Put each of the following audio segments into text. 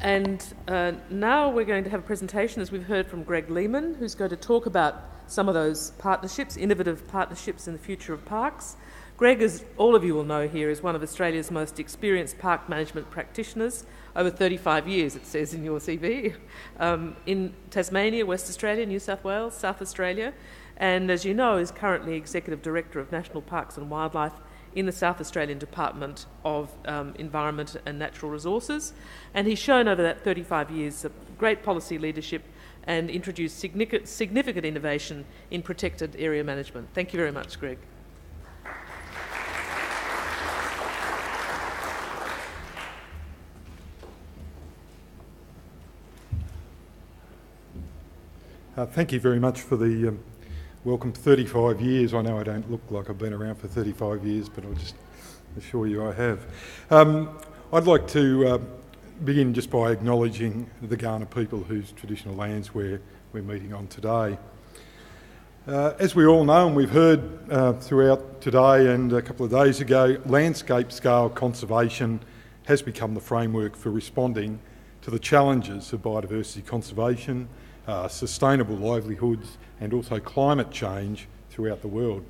And now we're going to have a presentation, as we've heard from Greg Leaman, who's going to talk about some of those partnerships, innovative partnerships in the future of parks. Greg, as all of you will know here, is one of Australia's most experienced park management practitioners, over 35 years, it says in your CV, in Tasmania, West Australia, New South Wales, South Australia, and as you know, is currently Executive Director of National Parks and Wildlife in the South Australian Department of Environment and Natural Resources. And he's shown over that 35 years great policy leadership and introduced significant innovation in protected area management. Thank you very much, Greg. Thank you very much for the welcome to 35 years. I know I don't look like I've been around for 35 years, but I'll just assure you I have. I'd like to begin just by acknowledging the Kaurna people whose traditional lands we're meeting on today. As we all know, and we've heard throughout today and a couple of days ago, landscape scale conservation has become the framework for responding to the challenges of biodiversity conservation, sustainable livelihoods, and also climate change throughout the world.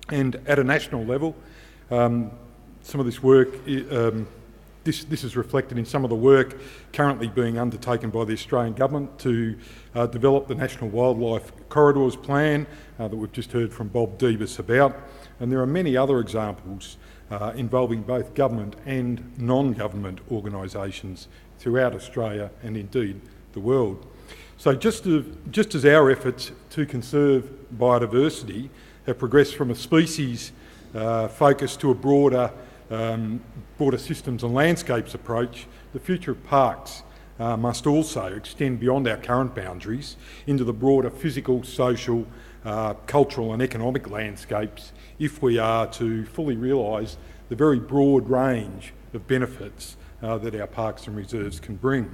And at a national level, some of this work, this is reflected in some of the work currently being undertaken by the Australian Government to develop the National Wildlife Corridors Plan that we've just heard from Bob Debus about. And there are many other examples involving both government and non-government organisations throughout Australia and indeed the world. So just as our efforts to conserve biodiversity have progressed from a species focus to a broader systems and landscapes approach, the future of parks must also extend beyond our current boundaries into the broader physical, social, cultural and economic landscapes if we are to fully realise the very broad range of benefits that our parks and reserves can bring.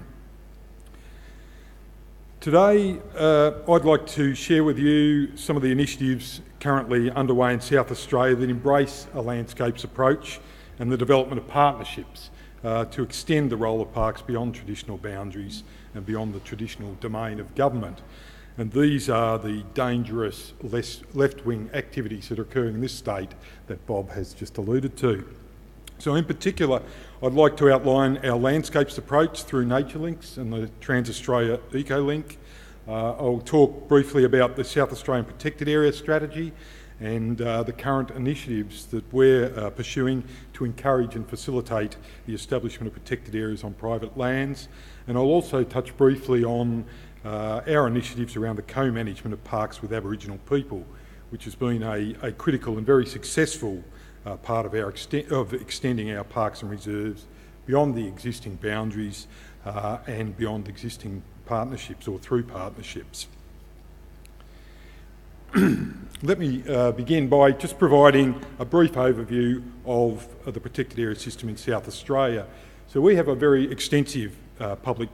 Today, I'd like to share with you some of the initiatives currently underway in South Australia that embrace a landscapes approach and the development of partnerships to extend the role of parks beyond traditional boundaries and beyond the traditional domain of government. And these are the dangerous left-wing activities that are occurring in this state that Bob has just alluded to. So in particular, I'd like to outline our landscapes approach through Nature Links and the Trans-Australia Ecolink. I'll talk briefly about the South Australian Protected Area Strategy and the current initiatives that we're pursuing to encourage and facilitate the establishment of protected areas on private lands. And I'll also touch briefly on our initiatives around the co-management of parks with Aboriginal people, which has been a critical and very successful part of extending our parks and reserves beyond the existing boundaries and beyond existing partnerships or through partnerships. Let me begin by just providing a brief overview of the protected area system in South Australia. So we have a very extensive public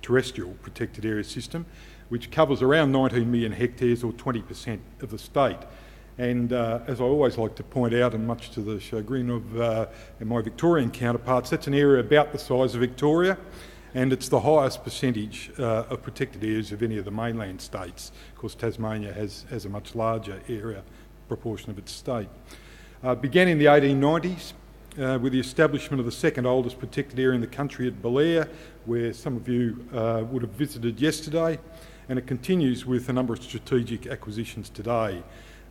terrestrial protected area system which covers around 19 million hectares or 20% of the state. And as I always like to point out, and much to the chagrin of my Victorian counterparts, that's an area about the size of Victoria, and it's the highest percentage of protected areas of any of the mainland states. Of course, Tasmania has a much larger area proportion of its state. Began in the 1890s with the establishment of the second oldest protected area in the country at Belair, where some of you would have visited yesterday, and it continues with a number of strategic acquisitions today.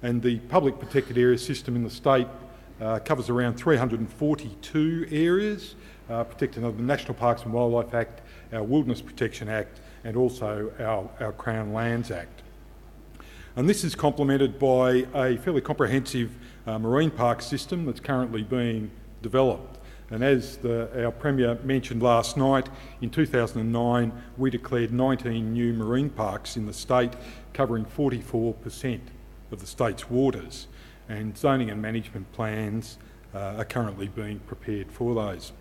And the public protected area system in the state covers around 342 areas, protected under the National Parks and Wildlife Act, our Wilderness Protection Act, and also our Crown Lands Act. And this is complemented by a fairly comprehensive marine park system that's currently being developed. And as our Premier mentioned last night, in 2009 we declared 19 new marine parks in the state, covering 44% of the state's waters, and zoning and management plans are currently being prepared for those.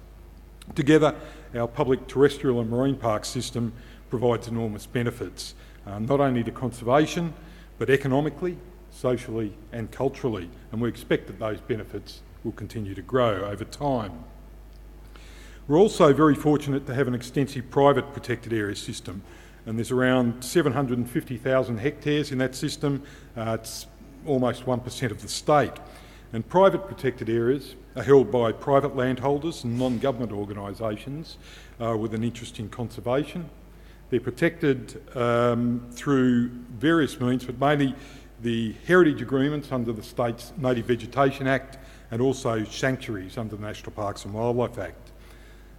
Together, our public terrestrial and marine park system provides enormous benefits, not only to conservation, but economically, socially and culturally, and we expect that those benefits will continue to grow over time. We're also very fortunate to have an extensive private protected area system, and there's around 750,000 hectares in that system. It's almost 1% of the state. And private protected areas are held by private landholders and non-government organisations with an interest in conservation. They're protected through various means, but mainly the heritage agreements under the state's Native Vegetation Act and also sanctuaries under the National Parks and Wildlife Act.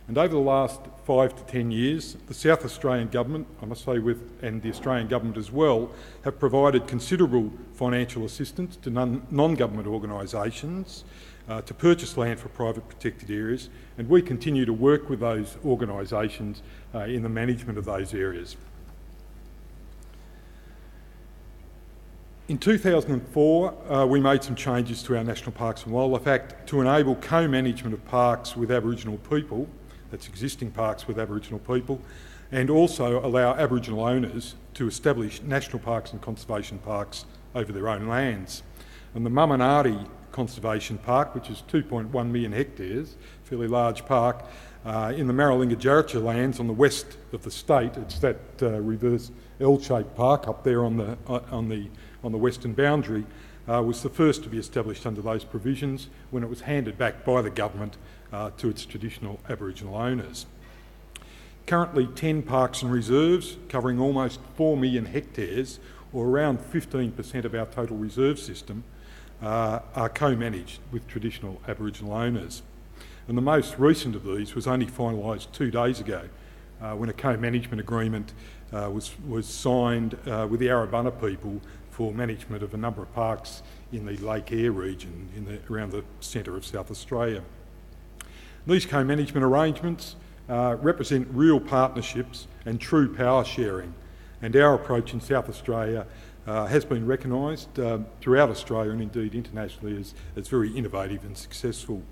And over the last 5 to 10 years, the South Australian Government, I must say and the Australian Government as well, have provided considerable financial assistance to non-government organisations to purchase land for private protected areas, and we continue to work with those organisations in the management of those areas. In 2004, we made some changes to our National Parks and Wildlife Act to enable co-management of parks with Aboriginal people, that's existing parks with Aboriginal people, and also allow Aboriginal owners to establish national parks and conservation parks over their own lands. And the Minardi Conservation Park, which is 2.1 million hectares, fairly large park, in the Maralinga-Jarracha lands on the west of the state. It's that reverse L-shaped park up there on the western boundary, was the first to be established under those provisions when it was handed back by the government to its traditional Aboriginal owners. Currently 10 parks and reserves covering almost 4 million hectares, or around 15% of our total reserve system, are co-managed with traditional Aboriginal owners. And the most recent of these was only finalised 2 days ago when a co-management agreement was signed with the Arabunna people for management of a number of parks in the Lake Eyre region around the centre of South Australia. These co-management arrangements represent real partnerships and true power sharing, and our approach in South Australia has been recognised throughout Australia and indeed internationally as very innovative and successful.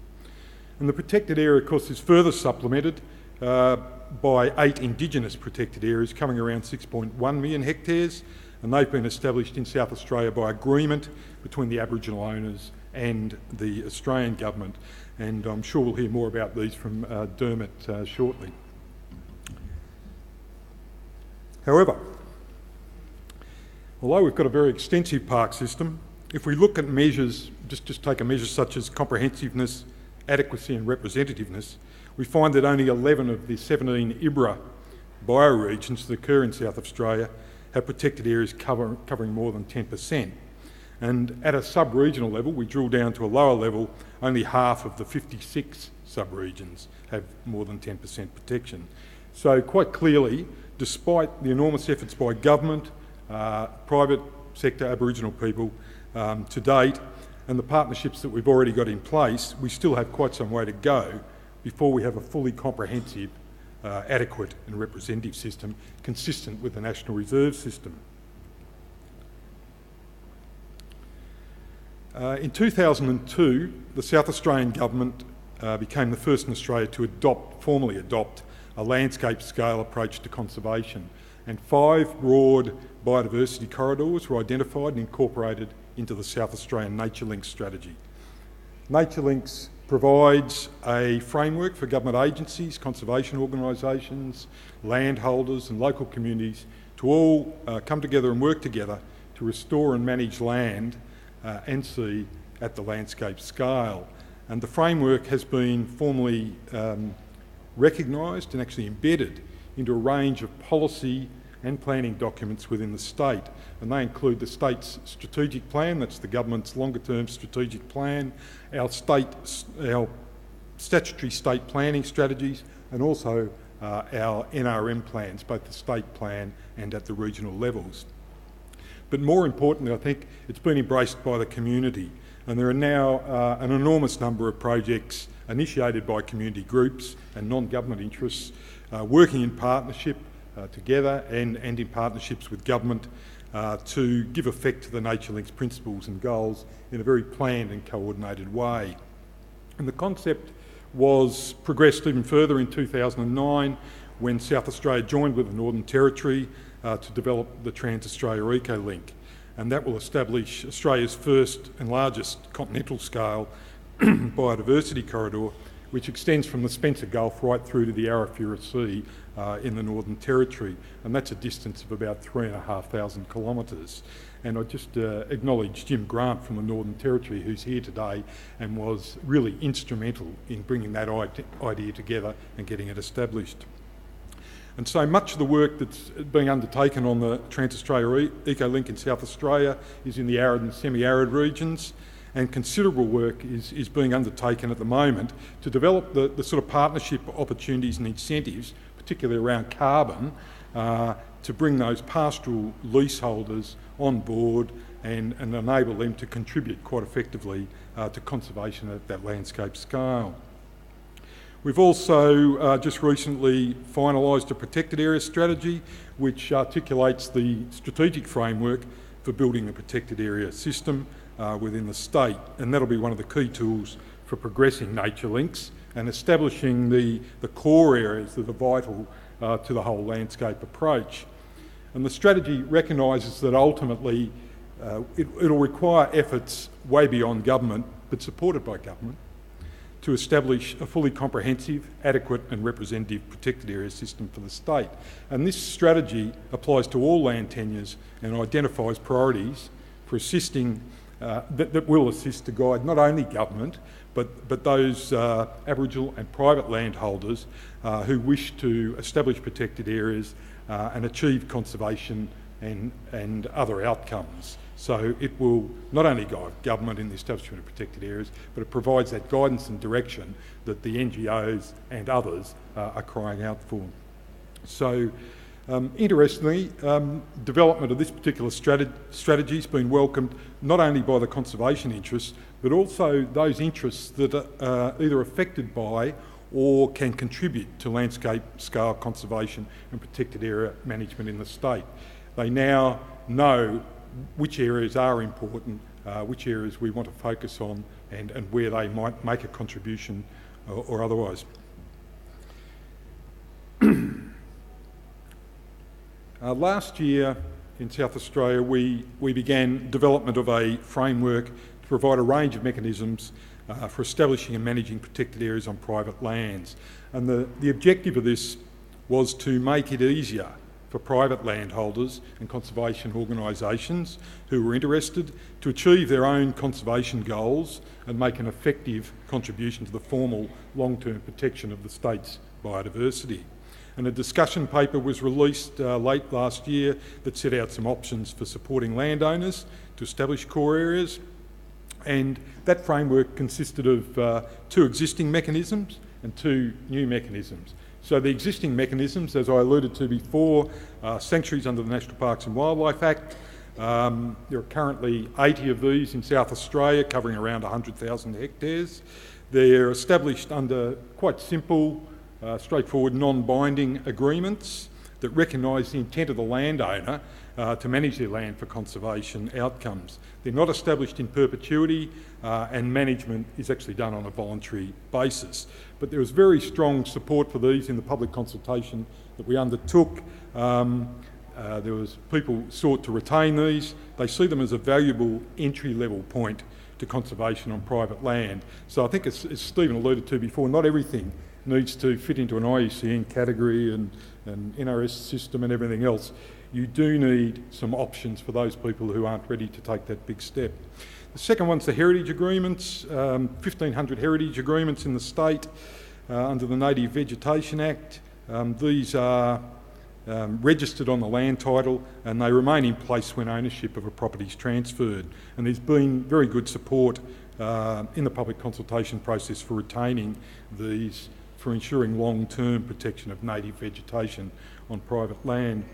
And the protected area, of course, is further supplemented by 8 Indigenous protected areas covering around 6.1 million hectares, and they've been established in South Australia by agreement between the Aboriginal owners and the Australian Government, and I'm sure we'll hear more about these from Dermot shortly. However, although we've got a very extensive park system, if we look at measures, just take a measure such as comprehensiveness, adequacy and representativeness, we find that only 11 of the 17 IBRA bioregions that occur in South Australia have protected areas covering more than 10%. And at a sub-regional level, we drill down to a lower level, only half of the 56 sub-regions have more than 10% protection. So quite clearly, despite the enormous efforts by government, private sector Aboriginal people to date, and the partnerships that we've already got in place, we still have quite some way to go before we have a fully comprehensive, adequate and representative system consistent with the National Reserve System. In 2002, the South Australian Government became the first in Australia to formally adopt a landscape scale approach to conservation, and 5 broad biodiversity corridors were identified and incorporated into the South Australian Nature Links strategy. Nature Links provides a framework for government agencies, conservation organisations, landholders and local communities to all come together and work together to restore and manage land and sea at the landscape scale. And the framework has been formally recognised and actually embedded into a range of policy and planning documents within the state. And they include the state's strategic plan, that's the government's longer-term strategic plan, our statutory state planning strategies, and also our NRM plans, both the state plan and at the regional levels. But more importantly, I think it's been embraced by the community, and there are now an enormous number of projects initiated by community groups and non-government interests working in partnership together and in partnerships with government to give effect to the Nature Links principles and goals in a very planned and coordinated way. And the concept was progressed even further in 2009 when South Australia joined with the Northern Territory to develop the Trans-Australia Eco-Link, and that will establish Australia's first and largest continental scale biodiversity corridor which extends from the Spencer Gulf right through to the Arafura Sea in the Northern Territory, and that's a distance of about 3,500 kilometres. And I just acknowledge Jim Grant from the Northern Territory, who's here today and was really instrumental in bringing that idea together and getting it established. And so much of the work that's being undertaken on the Trans-Australia Ecolink in South Australia is in the arid and semi-arid regions, and considerable work is being undertaken at the moment to develop the sort of partnership opportunities and incentives, particularly around carbon, to bring those pastoral leaseholders on board and enable them to contribute quite effectively to conservation at that landscape scale. We've also just recently finalised a protected area strategy which articulates the strategic framework for building a protected area system within the state, and that'll be one of the key tools for progressing nature links and establishing the core areas that are vital to the whole landscape approach. And the strategy recognises that ultimately it'll require efforts way beyond government, but supported by government, to establish a fully comprehensive, adequate and representative protected area system for the state. And this strategy applies to all land tenures and identifies priorities for assisting, that will assist to guide not only government, but those Aboriginal and private landholders who wish to establish protected areas and achieve conservation and other outcomes. So it will not only guide government in the establishment of protected areas, but it provides that guidance and direction that the NGOs and others are crying out for. So interestingly, development of this particular strategy has been welcomed not only by the conservation interests, but also those interests that are either affected by or can contribute to landscape scale conservation and protected area management in the state. They now know which areas are important, which areas we want to focus on, and where they might make a contribution or otherwise. Last year in South Australia we began development of a framework to provide a range of mechanisms for establishing and managing protected areas on private lands. And the objective of this was to make it easier for private landholders and conservation organisations who were interested to achieve their own conservation goals and make an effective contribution to the formal long-term protection of the state's biodiversity. And a discussion paper was released late last year that set out some options for supporting landowners to establish core areas. And that framework consisted of 2 existing mechanisms and 2 new mechanisms. So the existing mechanisms, as I alluded to before, sanctuaries under the National Parks and Wildlife Act. There are currently 80 of these in South Australia, covering around 100,000 hectares. They're established under quite simple, straightforward, non-binding agreements that recognise the intent of the landowner to manage their land for conservation outcomes. They're not established in perpetuity and management is actually done on a voluntary basis. But there was very strong support for these in the public consultation that we undertook. There was people sought to retain these. They see them as a valuable entry-level point to conservation on private land. So I think, as Stephen alluded to before, not everything needs to fit into an IUCN category and NRS system and everything else. You do need some options for those people who aren't ready to take that big step. The second one's the heritage agreements, 1,500 heritage agreements in the state under the Native Vegetation Act. These are registered on the land title and they remain in place when ownership of a property is transferred. And there's been very good support in the public consultation process for retaining these, for ensuring long-term protection of native vegetation on private land.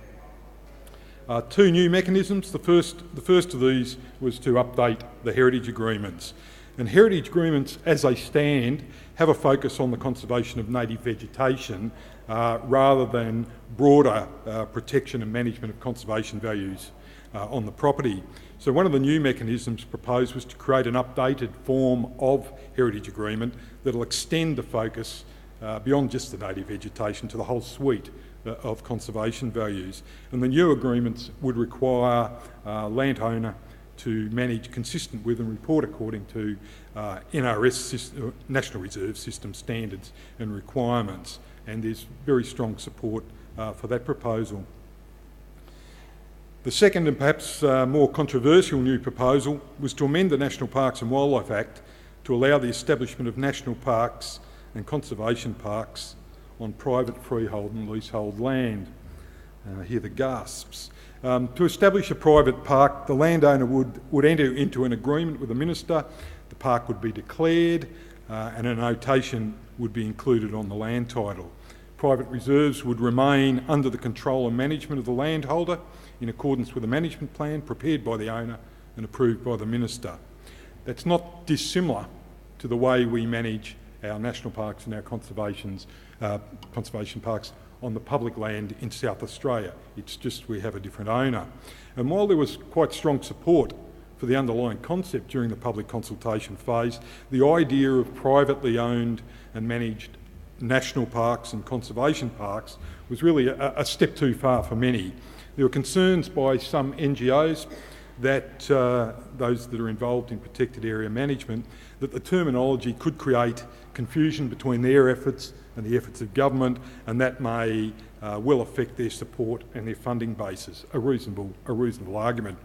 2 new mechanisms. The first of these was to update the heritage agreements. And heritage agreements, as they stand, have a focus on the conservation of native vegetation rather than broader protection and management of conservation values on the property. So one of the new mechanisms proposed was to create an updated form of heritage agreement that will extend the focus beyond just the native vegetation to the whole suite of conservation values. And the new agreements would require landowner to manage consistent with and report according to NRS, National Reserve System standards and requirements, and there's very strong support for that proposal. The second and perhaps more controversial new proposal was to amend the National Parks and Wildlife Act to allow the establishment of national parks and conservation parks on private freehold and leasehold land. Hear the gasps. To establish a private park, the landowner would enter into an agreement with the minister, the park would be declared, and a notation would be included on the land title. Private reserves would remain under the control and management of the landholder in accordance with a management plan prepared by the owner and approved by the minister. That's not dissimilar to the way we manage our national parks and our conservation parks on the public land in South Australia. It's just we have a different owner. And while there was quite strong support for the underlying concept during the public consultation phase, the idea of privately owned and managed national parks and conservation parks was really a step too far for many. There were concerns by some NGOs that those that are involved in protected area management, that the terminology could create confusion between their efforts and the efforts of government, and that may well affect their support and their funding bases. A reasonable argument.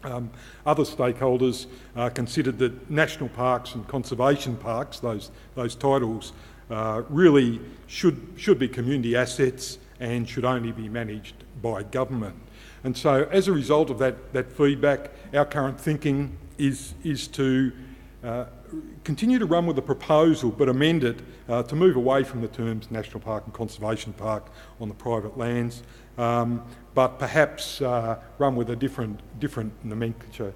Other stakeholders considered that national parks and conservation parks, those titles, really should be community assets and should only be managed by government. And so as a result of that feedback, our current thinking is to continue to run with the proposal but amend it to move away from the terms national park and conservation park on the private lands, but perhaps run with a different nomenclature,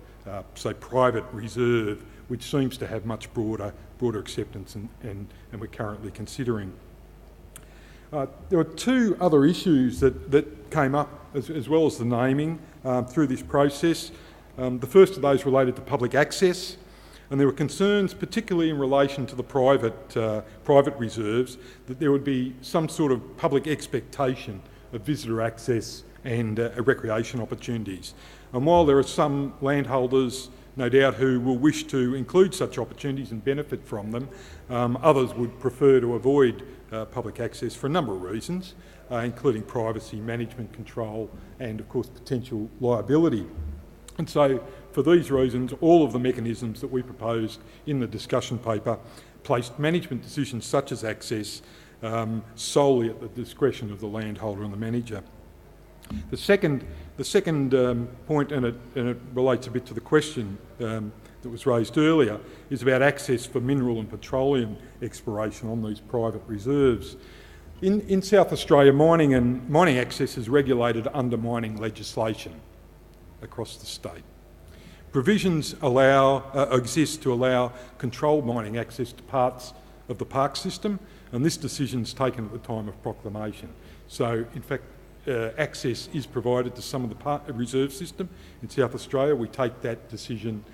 say private reserve, which seems to have much broader acceptance and we're currently considering. There were two other issues that came up as well as the naming through this process. The first of those related to public access, and there were concerns, particularly in relation to the private reserves, that there would be some sort of public expectation of visitor access and recreation opportunities. And while there are some landholders, no doubt, who will wish to include such opportunities and benefit from them, others would prefer to avoid public access for a number of reasons, including privacy, management control, and of course potential liability. And so for these reasons, all of the mechanisms that we proposed in the discussion paper placed management decisions such as access solely at the discretion of the landholder and the manager. The second point, and it relates a bit to the question that was raised earlier, is about access for mineral and petroleum exploration on these private reserves. In South Australia, mining access is regulated under mining legislation across the state. Provisions exist to allow controlled mining access to parts of the park system, and this decision is taken at the time of proclamation. So, in fact, access is provided to some of the reserve system in South Australia. We take that decision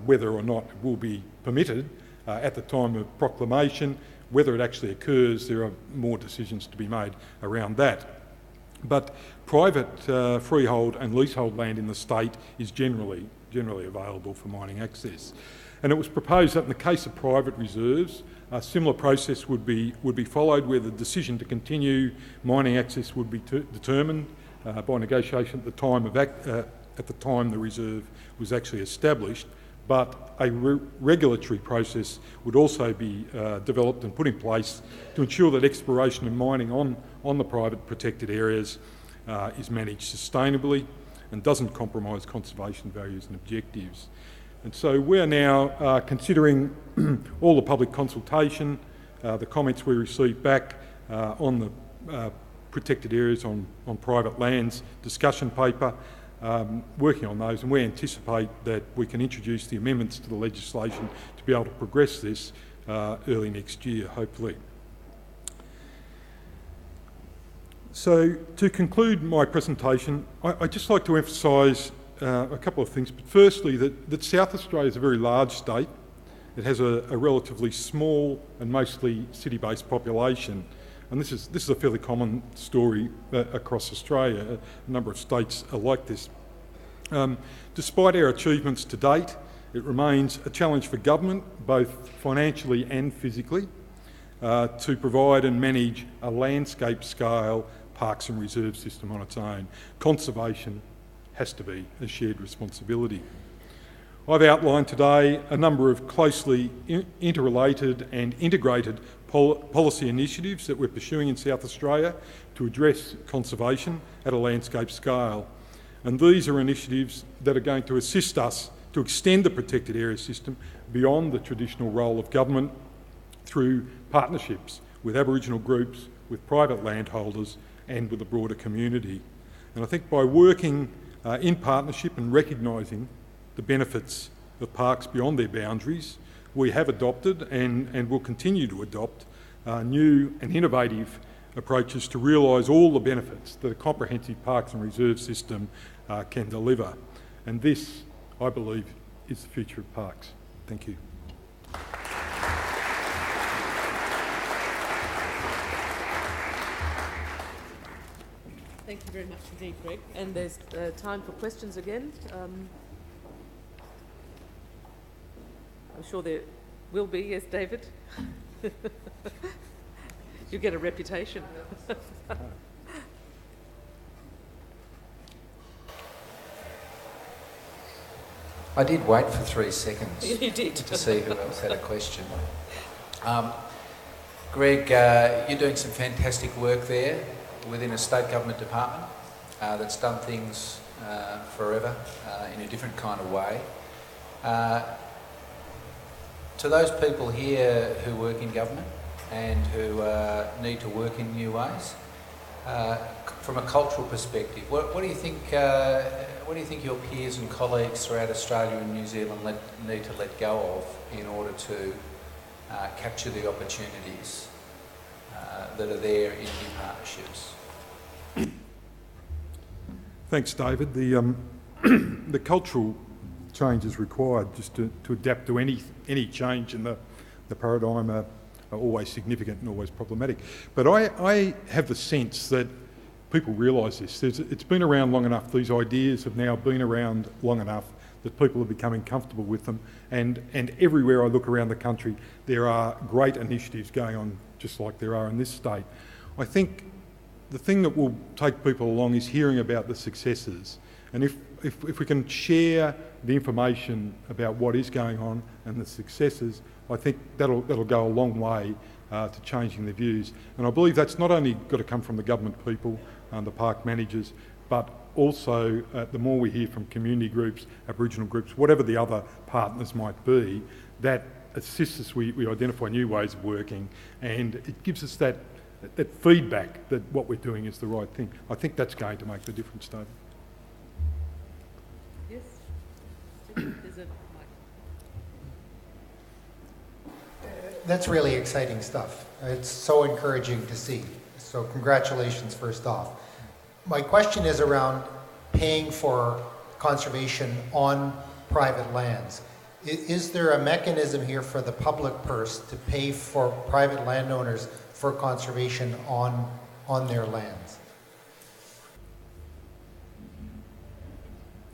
whether or not it will be permitted at the time of proclamation. Whether it actually occurs, there are more decisions to be made around that. But private freehold and leasehold land in the state is generally available for mining access. And it was proposed that in the case of private reserves, a similar process would be followed, where the decision to continue mining access would be determined by negotiation at the time the reserve was actually established. But a regulatory process would also be developed and put in place to ensure that exploration and mining on the private protected areas is managed sustainably and doesn't compromise conservation values and objectives. And so we're now considering all the public consultation, the comments we received back on the protected areas on private lands discussion paper, working on those, and we anticipate that we can introduce the amendments to the legislation to be able to progress this early next year, hopefully. So to conclude my presentation, I'd just like to emphasise a couple of things. But firstly, that South Australia is a very large state. It has a relatively small and mostly city-based population. And this is a fairly common story across Australia. A number of states are like this. Despite our achievements to date, it remains a challenge for government, both financially and physically, to provide and manage a landscape-scale parks and reserve system on its own. Conservation has to be a shared responsibility. I've outlined today a number of closely interrelated and integrated policy initiatives that we're pursuing in South Australia to address conservation at a landscape scale. And these are initiatives that are going to assist us to extend the protected area system beyond the traditional role of government through partnerships with Aboriginal groups, with private landholders and with the broader community. And I think by working in partnership and recognising the benefits of parks beyond their boundaries, we have adopted and will continue to adopt new and innovative approaches to realise all the benefits that a comprehensive parks and reserve system can deliver. And this, I believe, is the future of parks. Thank you. Thank you very much indeed, Greg. And there's time for questions again. I'm sure there will be, yes, David? You get a reputation. I did wait for 3 seconds. You did. To see who else had a question. Greg, you're doing some fantastic work there within a state government department that's done things forever in a different kind of way. To those people here who work in government and who need to work in new ways, from a cultural perspective, what do you think? What do you think your peers and colleagues throughout Australia and New Zealand need to let go of in order to capture the opportunities that are there in new partnerships? Thanks, David. The cultural change is required just to adapt to any change in the paradigm are always significant and always problematic. But I have the sense that people realise this. It's been around long enough. These ideas have now been around long enough that people are becoming comfortable with them. And everywhere I look around the country, there are great initiatives going on, just like there are in this state. I think the thing that will take people along is hearing about the successes. And if we can share the information about what is going on and the successes, I think that'll go a long way to changing the views. And I believe that's not only got to come from the government people and the park managers, but also the more we hear from community groups, Aboriginal groups, whatever the other partners might be, that assists us, we identify new ways of working, and it gives us that feedback that what we're doing is the right thing. I think that's going to make the difference, David. Yes? There's a mic. That's really exciting stuff. It's so encouraging to see. So congratulations first off. My question is around paying for conservation on private lands. Is there a mechanism here for the public purse to pay for private landowners for conservation on their lands?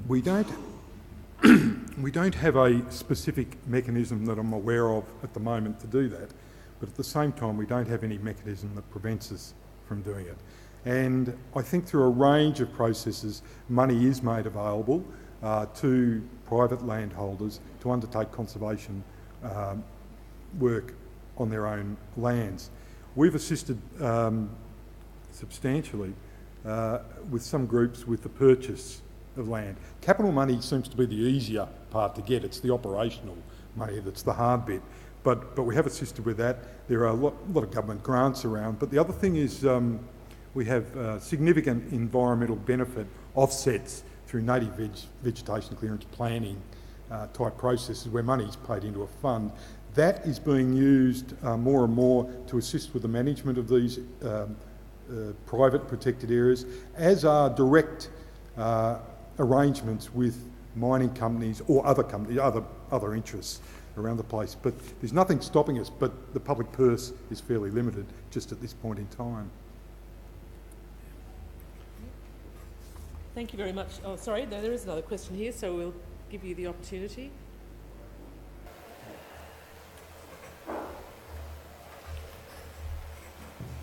We don't have a specific mechanism that I'm aware of at the moment to do that, but at the same time we don't have any mechanism that prevents us from doing it. And I think through a range of processes, money is made available to private landholders to undertake conservation work on their own lands. We've assisted substantially with some groups with the purchase of land. Capital money seems to be the easier part to get. It's the operational money that's the hard bit. But we have assisted with that. There are a lot of government grants around. But the other thing is we have significant environmental benefit offsets through native vegetation clearance planning type processes where money is paid into a fund. That is being used more and more to assist with the management of these private protected areas, as are direct arrangements with mining companies or other companies, other interests around the place. But there's nothing stopping us, but the public purse is fairly limited just at this point in time. Thank you very much. Oh, sorry, no, there is another question here, so we'll give you the opportunity.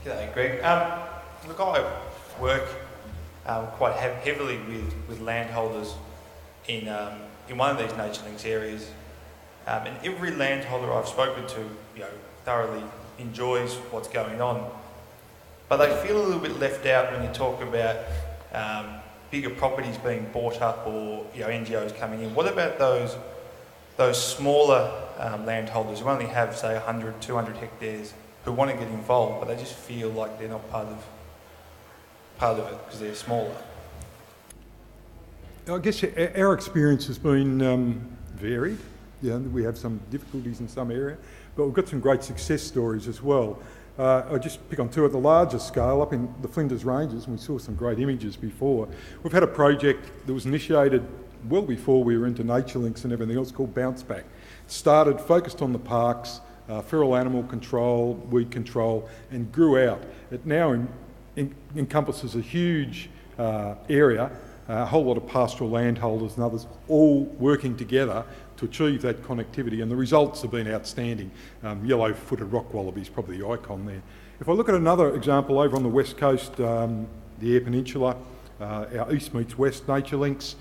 G'day, Greg. Look, I work quite heavily with landholders in one of these nature links areas, and every landholder I've spoken to, thoroughly enjoys what's going on, but they feel a little bit left out when you talk about bigger properties being bought up or NGOs coming in. What about those smaller landholders who only have, say, 100, 200 hectares, who want to get involved, but they just feel like they're not part of it because they're smaller? I guess our experience has been varied. We have some difficulties in some area, but we've got some great success stories as well. I'll just pick on two at the larger scale, up in the Flinders Ranges, and we saw some great images before. We've had a project that was initiated well before we were into nature links and everything else, called Bounce Back. Started, focused on the parks, feral animal control, weed control, and grew out. It now encompasses a huge area, a whole lot of pastoral landholders and others all working together to achieve that connectivity, and the results have been outstanding. Yellow-footed rock wallaby is probably the icon there. If I look at another example over on the west coast, the Eyre Peninsula, our east meets west nature links,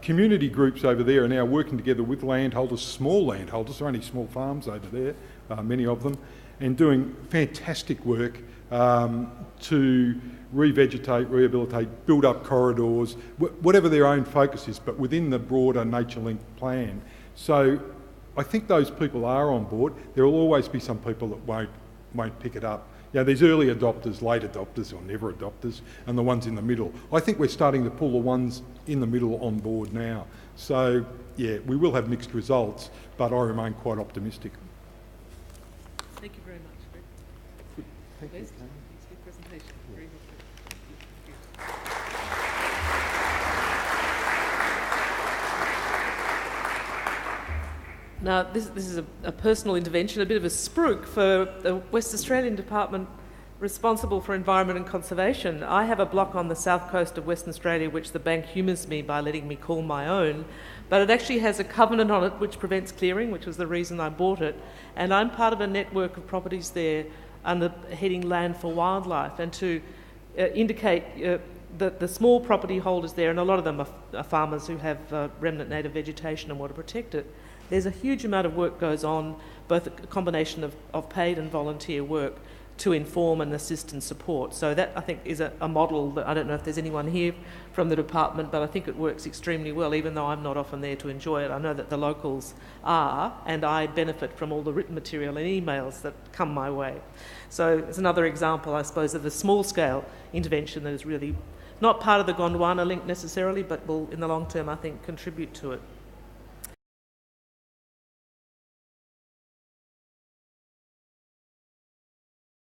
community groups over there are now working together with landholders, small landholders, there are only small farms over there, many of them, and doing fantastic work to revegetate, rehabilitate, build up corridors, whatever their own focus is, but within the broader nature link plan. So I think those people are on board. There will always be some people that won't pick it up. There's early adopters, late adopters, or never adopters, and the ones in the middle. I think we're starting to pull the ones in the middle on board now. So, we will have mixed results, but I remain quite optimistic. Thank you very much, Greg. Thank you. Thanks for your presentation. Very helpful. Now, this is a personal intervention, a bit of a spruik for the West Australian Department responsible for environment and conservation. I have a block on the south coast of Western Australia which the bank humours me by letting me call my own, but it actually has a covenant on it which prevents clearing, which was the reason I bought it, and I'm part of a network of properties there under heading Land for Wildlife, and to indicate the small property holders there, and a lot of them are farmers who have remnant native vegetation and want to protect it. There's a huge amount of work goes on, both a combination of paid and volunteer work, to inform and assist and support. So that, I think, is a model that I don't know if there's anyone here from the department, but I think it works extremely well, even though I'm not often there to enjoy it. I know that the locals are, and I benefit from all the written material and emails that come my way. So it's another example, I suppose, of a small-scale intervention that is really not part of the Gondwana link necessarily, but will, in the long term, I think, contribute to it.